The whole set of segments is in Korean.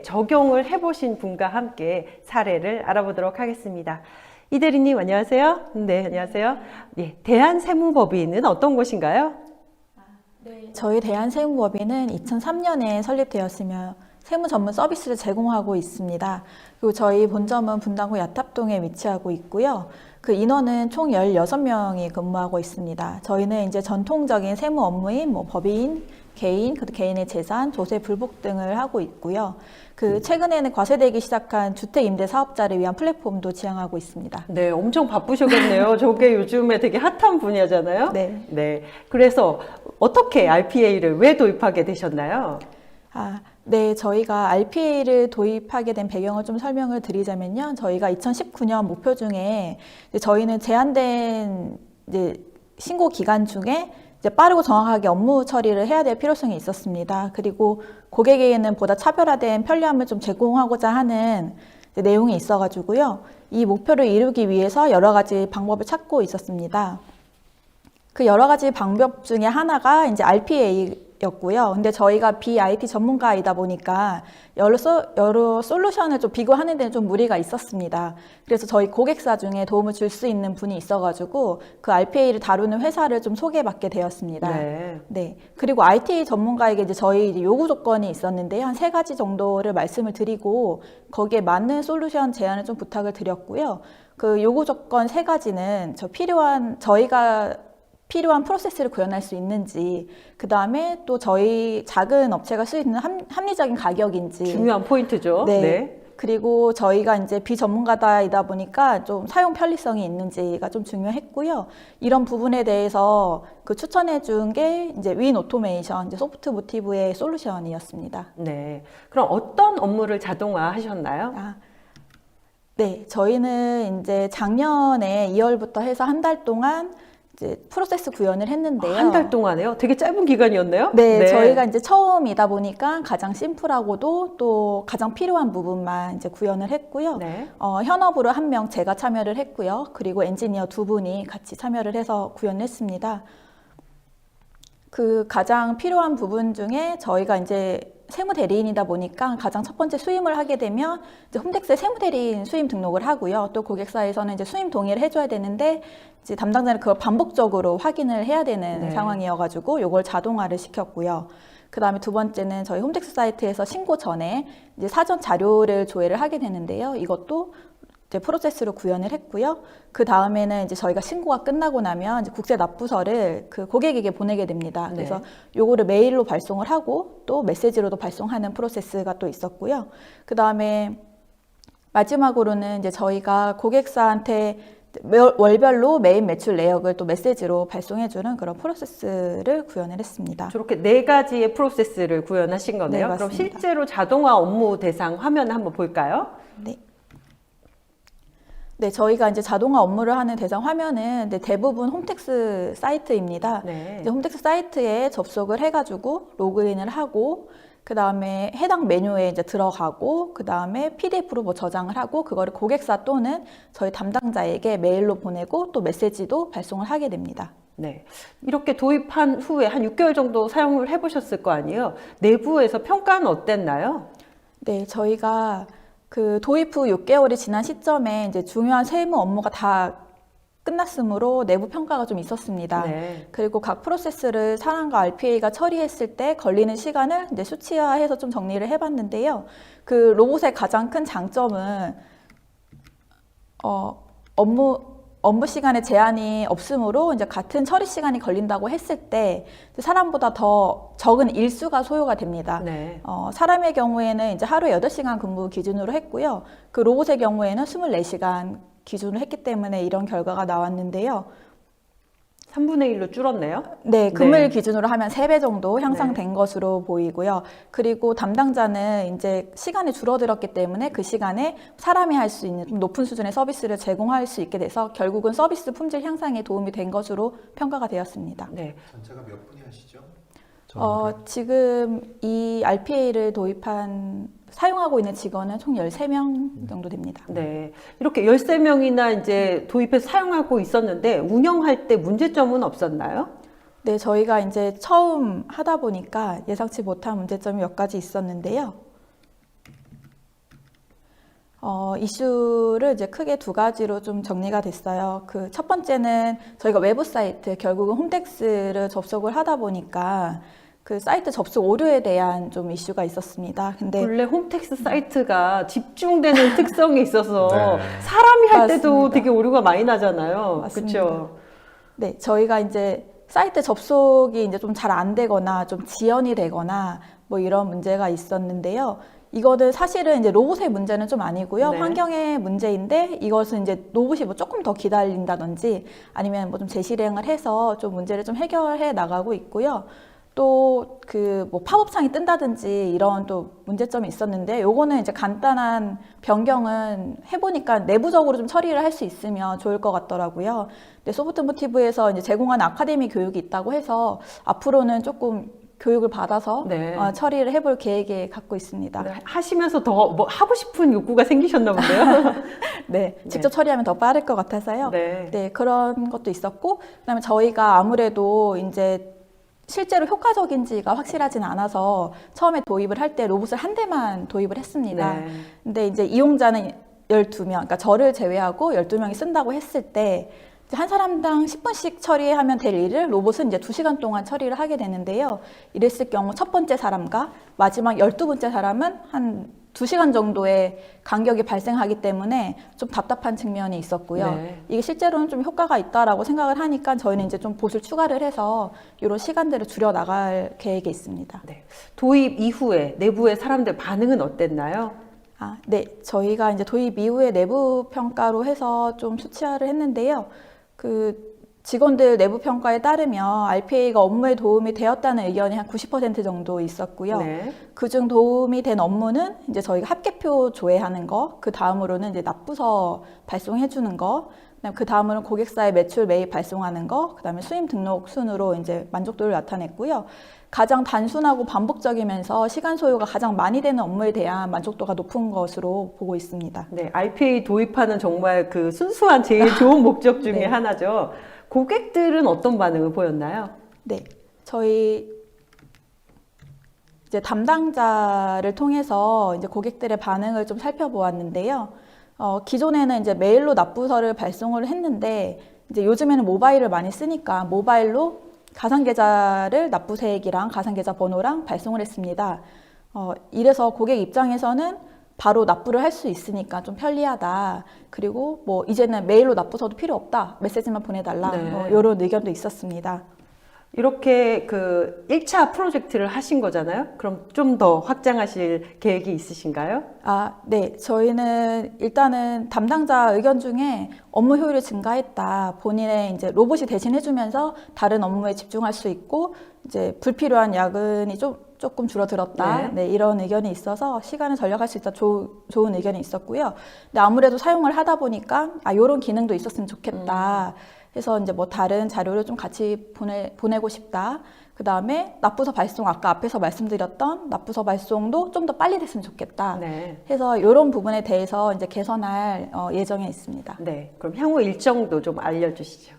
적용을 해보신 분과 함께 사례를 알아보도록 하겠습니다. 이 대리님 안녕하세요. 네, 안녕하세요. 예, 대한세무법인은 어떤 곳인가요? 저희 대한세무법인은 2003년에 설립되었으며 세무 전문 서비스를 제공하고 있습니다. 그리고 저희 본점은 분당구 야탑동에 위치하고 있고요. 그 인원은 총 16명이 근무하고 있습니다. 저희는 이제 전통적인 세무 업무인 법인, 개인, 개인의 재산, 조세, 불복 등을 하고 있고요. 최근에는 과세되기 시작한 주택 임대 사업자를 위한 플랫폼도 지향하고 있습니다. 네, 엄청 바쁘셨겠네요. 저게 요즘에 되게 핫한 분야잖아요. 네. 네. 그래서 어떻게 RPA를 왜 도입하게 되셨나요? 네, 저희가 RPA를 도입하게 된 배경을 좀 설명을 드리자면요. 저희가 2019년 목표 중에 저희는 제한된 신고 기간 중에 빠르고 정확하게 업무 처리를 해야 될 필요성이 있었습니다. 그리고 고객에게는 보다 차별화된 편리함을 좀 제공하고자 하는 내용이 있어가지고요. 이 목표를 이루기 위해서 여러 가지 방법을 찾고 있었습니다. 그 여러 가지 방법 중에 하나가 이제 RPA였고요. 근데 저희가 BIT 전문가이다 보니까 여러 솔루션을 좀 비교하는 데는 좀 무리가 있었습니다. 그래서 저희 고객사 중에 도움을 줄 수 있는 분이 있어가지고 그 RPA를 다루는 회사를 좀 소개받게 되었습니다. 네. 그리고 IT 전문가에게 이제 저희 요구 조건이 있었는데요. 한 3가지 정도를 말씀을 드리고 거기에 맞는 솔루션 제안을 좀 부탁을 드렸고요. 그 요구 조건 3가지는 저희가 필요한 프로세스를 구현할 수 있는지, 그 다음에 또 저희 작은 업체가 쓸 수 있는 합리적인 가격인지. 중요한 포인트죠. 네. 그리고 저희가 이제 비전문가이다 보니까 좀 사용 편리성이 있는지가 좀 중요했고요. 이런 부분에 대해서 추천해 준 게 이제 윈 오토메이션, 소프트 모티브의 솔루션이었습니다. 네. 그럼 어떤 업무를 자동화 하셨나요? 네. 저희는 이제 작년에 2월부터 해서 한 달 동안 프로세스 구현을 했는데요. 한 달 동안에요? 되게 짧은 기간이었네요? 네, 저희가 이제 처음이다 보니까 가장 심플하고도 또 가장 필요한 부분만 이제 구현을 했고요. 네. 현업으로 1명 제가 참여를 했고요. 그리고 엔지니어 2분이 같이 참여를 해서 구현을 했습니다. 가장 필요한 부분 중에 저희가 이제 세무 대리인이다 보니까 가장 첫 번째 수임을 하게 되면 이제 홈택스에 세무 대리인 수임 등록을 하고요. 또 고객사에서는 이제 수임 동의를 해줘야 되는데 이제 담당자는 그걸 반복적으로 확인을 해야 되는 상황이어가지고 이걸 자동화를 시켰고요. 그 다음에 2번째는 저희 홈택스 사이트에서 신고 전에 이제 사전 자료를 조회를 하게 되는데요. 이것도 이제 프로세스로 구현을 했고요. 그 다음에는 이제 저희가 신고가 끝나고 나면 이제 국세 납부서를 고객에게 보내게 됩니다. 그래서 요거를 메일로 발송을 하고 또 메시지로도 발송하는 프로세스가 또 있었고요. 그 다음에 마지막으로는 이제 저희가 고객사한테 월별로 메인 매출 내역을 또 메시지로 발송해주는 그런 프로세스를 구현을 했습니다. 저렇게 4가지의 프로세스를 구현하신 거네요. 네, 그럼 실제로 자동화 업무 대상 화면 한번 볼까요? 네, 저희가 이제 자동화 업무를 하는 대상 화면은 대부분 홈택스 사이트입니다. 이제 홈택스 사이트에 접속을 해가지고 로그인을 하고, 그 다음에 해당 메뉴에 이제 들어가고, 그 다음에 PDF로 저장을 하고, 그거를 고객사 또는 저희 담당자에게 메일로 보내고 또 메시지도 발송을 하게 됩니다. 네. 이렇게 도입한 후에 한 6개월 정도 사용을 해보셨을 거 아니에요? 내부에서 평가는 어땠나요? 네, 저희가 도입 후 6개월이 지난 시점에 이제 중요한 세무 업무가 다 끝났으므로 내부 평가가 좀 있었습니다. 그리고 각 프로세스를 사람과 RPA가 처리했을 때 걸리는 시간을 이제 수치화해서 좀 정리를 해봤는데요. 로봇의 가장 큰 장점은 업무 시간에 제한이 없으므로 이제 같은 처리 시간이 걸린다고 했을 때 사람보다 더 적은 일수가 소요가 됩니다. 사람의 경우에는 이제 하루에 8시간 근무 기준으로 했고요. 로봇의 경우에는 24시간 기준으로 했기 때문에 이런 결과가 나왔는데요. 3분의 1로 줄었네요? 네, 근무일 기준으로 하면 3배 정도 향상된 것으로 보이고요. 그리고 담당자는 이제 시간이 줄어들었기 때문에 그 시간에 사람이 할 수 있는 좀 높은 수준의 서비스를 제공할 수 있게 돼서 결국은 서비스 품질 향상에 도움이 된 것으로 평가가 되었습니다. 전체가 몇 분이 하시죠? 지금 이 RPA를 사용하고 있는 직원은 총 13명 정도 됩니다. 네. 이렇게 13명이나 이제 도입해서 사용하고 있었는데 운영할 때 문제점은 없었나요? 네, 저희가 이제 처음 하다 보니까 예상치 못한 문제점이 몇 가지 있었는데요. 이슈를 이제 크게 두 가지로 좀 정리가 됐어요. 그 첫 번째는 저희가 외부 사이트, 결국은 홈택스를 접속을 하다 보니까 그 사이트 접속 오류에 대한 좀 이슈가 있었습니다. 근데 본래 홈택스 사이트가 집중되는 특성이 있어서 네. 사람이 할 때도 맞습니다. 되게 오류가 많이 나잖아요. 맞습니다. 그렇죠? 네, 저희가 이제 사이트 접속이 이제 좀 잘 안 되거나 좀 지연이 되거나 뭐 이런 문제가 있었는데요. 이거는 사실은 이제 로봇의 문제는 좀 아니고요. 네. 환경의 문제인데 이것은 이제 로봇이 뭐 조금 더 기다린다든지 아니면 뭐 좀 재실행을 해서 좀 문제를 좀 해결해 나가고 있고요. 또 그 뭐 팝업창이 뜬다든지 이런 또 문제점이 있었는데 요거는 이제 간단한 변경은 해보니까 내부적으로 좀 처리를 할 수 있으면 좋을 것 같더라고요. 근데 소프트모티브에서 이제 제공하는 아카데미 교육이 있다고 해서 앞으로는 조금 교육을 받아서 네. 처리를 해볼 계획에 갖고 있습니다. 네, 하시면서 더 뭐 하고 싶은 욕구가 생기셨나 본데요. 네, 직접 처리하면 더 빠를 것 같아서요. 네. 네, 그런 것도 있었고, 그다음에 저희가 아무래도 이제 실제로 효과적인지가 확실하진 않아서 처음에 도입을 할 때 로봇을 한 대만 도입을 했습니다. 네. 근데 이제 이용자는 12명, 그러니까 저를 제외하고 12명이 쓴다고 했을 때 이제 한 사람당 10분씩 처리하면 될 일을 로봇은 이제 2시간 동안 처리를 하게 되는데요. 이랬을 경우 첫 번째 사람과 마지막 12번째 사람은 한 2시간 정도의 간격이 발생하기 때문에 좀 답답한 측면이 있었고요. 네. 이게 실제로는 좀 효과가 있다라고 생각을 하니까 저희는 이제 좀 봇을 추가를 해서 이런 시간대를 줄여 나갈 계획에 있습니다. 네. 도입 이후에 내부의 사람들 반응은 어땠나요? 네. 저희가 이제 도입 이후에 내부 평가로 해서 좀 수치화를 했는데요. 그 직원들 내부 평가에 따르면 RPA가 업무에 도움이 되었다는 의견이 한 90% 정도 있었고요. 네. 그중 도움이 된 업무는 이제 저희가 합계표 조회하는 거, 그 다음으로는 이제 납부서 발송해 주는 거, 그 다음으로는 고객사의 매출 매입 발송하는 거, 그 다음에 수임 등록 순으로 이제 만족도를 나타냈고요. 가장 단순하고 반복적이면서 시간 소요가 가장 많이 되는 업무에 대한 만족도가 높은 것으로 보고 있습니다. 네, RPA 도입하는 정말 그 순수한 제일 좋은 목적 중에 네. 하나죠. 고객들은 어떤 반응을 보였나요? 네, 저희 이제 담당자를 통해서 이제 고객들의 반응을 좀 살펴보았는데요. 기존에는 이제 메일로 납부서를 발송을 했는데 이제 요즘에는 모바일을 많이 쓰니까 모바일로 가상계좌를 납부세액이랑 가상계좌 번호랑 발송을 했습니다. 이래서 고객 입장에서는 바로 납부를 할 수 있으니까 좀 편리하다. 그리고 뭐 이제는 메일로 납부서도 필요 없다. 메시지만 보내달라. 네. 뭐 이런 의견도 있었습니다. 이렇게 그 1차 프로젝트를 하신 거잖아요. 그럼 좀 더 확장하실 계획이 있으신가요? 네. 저희는 일단은 담당자 의견 중에 업무 효율이 증가했다. 본인의 이제 로봇이 대신해주면서 다른 업무에 집중할 수 있고, 이제 불필요한 야근이 조금 줄어들었다. 네. 네, 이런 의견이 있어서 시간을 절약할 수 있다. 좋은 의견이 있었고요. 근데 아무래도 사용을 하다 보니까, 이런 기능도 있었으면 좋겠다. 해서 이제 뭐 다른 자료를 좀 같이 보내고 싶다. 그 다음에 납부서 발송, 아까 앞에서 말씀드렸던 납부서 발송도 좀 더 빨리 됐으면 좋겠다. 네. 해서 이런 부분에 대해서 이제 개선할 예정에 있습니다. 네. 그럼 향후 일정도 좀 알려주시죠.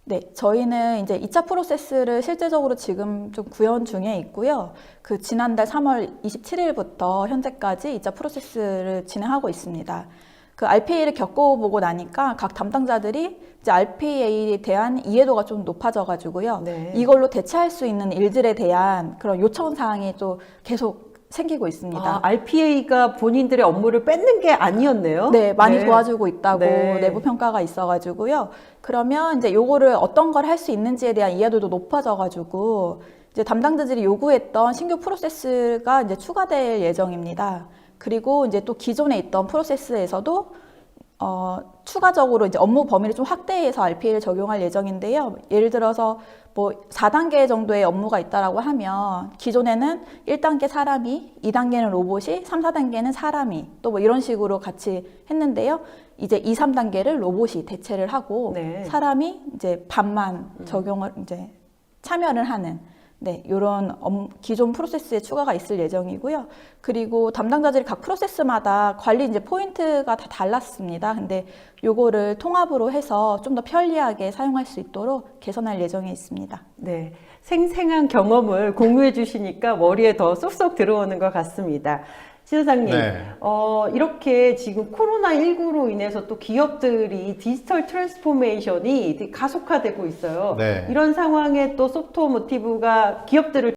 네, 저희는 이제 2차 프로세스를 실제적으로 지금 좀 구현 중에 있고요. 그 지난달 3월 27일부터 현재까지 2차 프로세스를 진행하고 있습니다. 그 RPA를 겪어보고 나니까 각 담당자들이 이제 RPA에 대한 이해도가 좀 높아져가지고요. 네. 이걸로 대체할 수 있는 일들에 대한 그런 요청 사항이 또 계속 생기고 있습니다. RPA가 본인들의 업무를 뺏는 게 아니었네요. 네, 많이 네. 도와주고 있다고 네. 내부 평가가 있어가지고요. 그러면 이제 요거를 어떤 걸 할 수 있는지에 대한 이해도도 높아져가지고 이제 담당자들이 요구했던 신규 프로세스가 이제 추가될 예정입니다. 그리고 이제 또 기존에 있던 프로세스에서도 추가적으로 이제 업무 범위를 좀 확대해서 RPA를 적용할 예정인데요. 예를 들어서 뭐 4단계 정도의 업무가 있다라고 하면 기존에는 1단계 사람이, 2단계는 로봇이, 3, 4단계는 사람이 또 뭐 이런 식으로 같이 했는데요. 이제 2, 3단계를 로봇이 대체를 하고 네. 사람이 이제 반만 적용을 이제 참여를 하는 이런 기존 프로세스에 추가가 있을 예정이고요. 그리고 담당자들이 각 프로세스마다 관리 이제 포인트가 다 달랐습니다. 근데 요거를 통합으로 해서 좀 더 편리하게 사용할 수 있도록 개선할 예정에 있습니다. 네. 생생한 경험을 공유해 주시니까 머리에 더 쏙쏙 들어오는 것 같습니다. 신사장님, 네. 이렇게 지금 코로나19로 인해서 또 기업들이 디지털 트랜스포메이션이 되게 가속화되고 있어요. 네. 이런 상황에 또 소프트오모티브가 기업들을